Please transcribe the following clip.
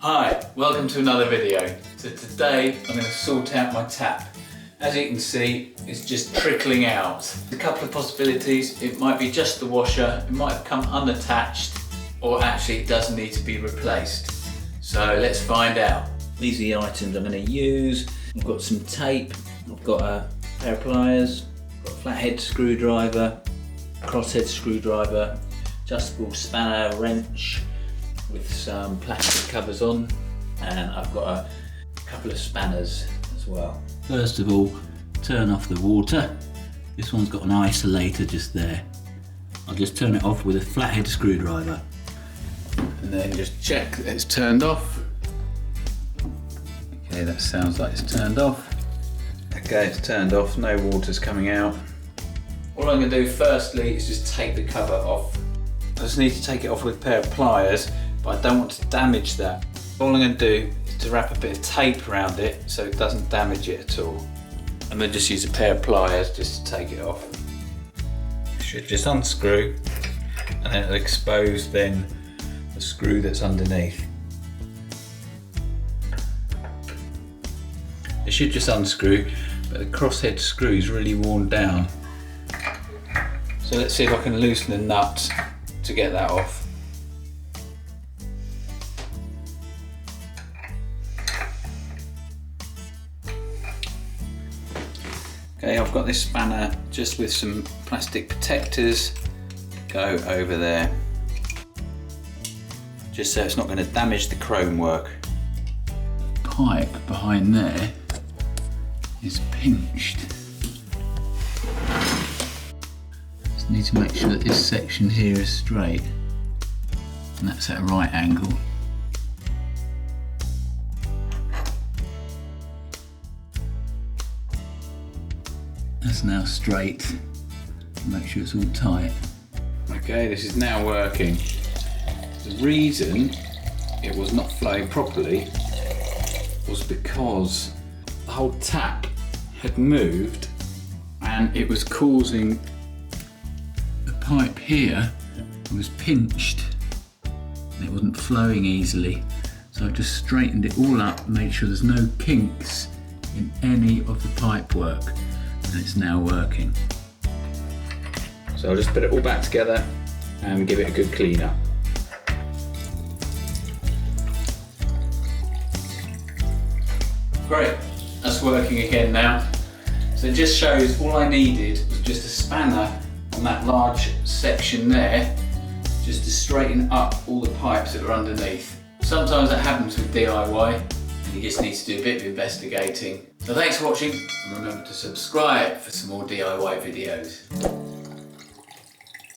Hi, welcome to another video. So today I'm going to sort out my tap. As you can see, it's just trickling out. A couple of possibilities. It might be just the washer, it might have come unattached, or actually it does need to be replaced. So let's find out. These are the items I'm going to use. I've got some tape, I've got a pair of pliers, I've got a flathead screwdriver, crosshead screwdriver, adjustable spanner wrench with some plastic covers on, and I've got a couple of spanners as well. First of all, turn off the water. This one's got an isolator just there. I'll just turn it off with a flathead screwdriver. And then just check that it's turned off. Okay, that sounds like it's turned off. Okay, it's turned off, no water's coming out. All I'm going to do firstly is just take the cover off. I just need to take it off with a pair of pliers, but I don't want to damage that. All I'm going to do is to wrap a bit of tape around it so it doesn't damage it at all. I'm going to just use a pair of pliers just to take it off. It should just unscrew, and then it'll expose then the screw that's underneath. It should just unscrew, but the crosshead screw is really worn down. So let's see if I can loosen the nut to get that off. Okay, I've got this spanner just with some plastic protectors. Go over there, just so it's not going to damage the chrome work. The pipe behind there is pinched. Just need to make sure that this section here is straight, and that's at a right angle. That's now straight. Make sure it's all tight. Okay, this is now working. The reason it was not flowing properly was because the whole tap had moved and it was causing the pipe here was pinched and it wasn't flowing easily. So I just straightened it all up, made sure there's no kinks in any of the pipe work. And it's now working. So I'll just put it all back together and give it a good clean up. Great, that's working again now. So it just shows all I needed was just a spanner on that large section there, just to straighten up all the pipes that are underneath. Sometimes that happens with DIY. You just need to do a bit of investigating. So thanks for watching, and remember to subscribe for some more DIY videos.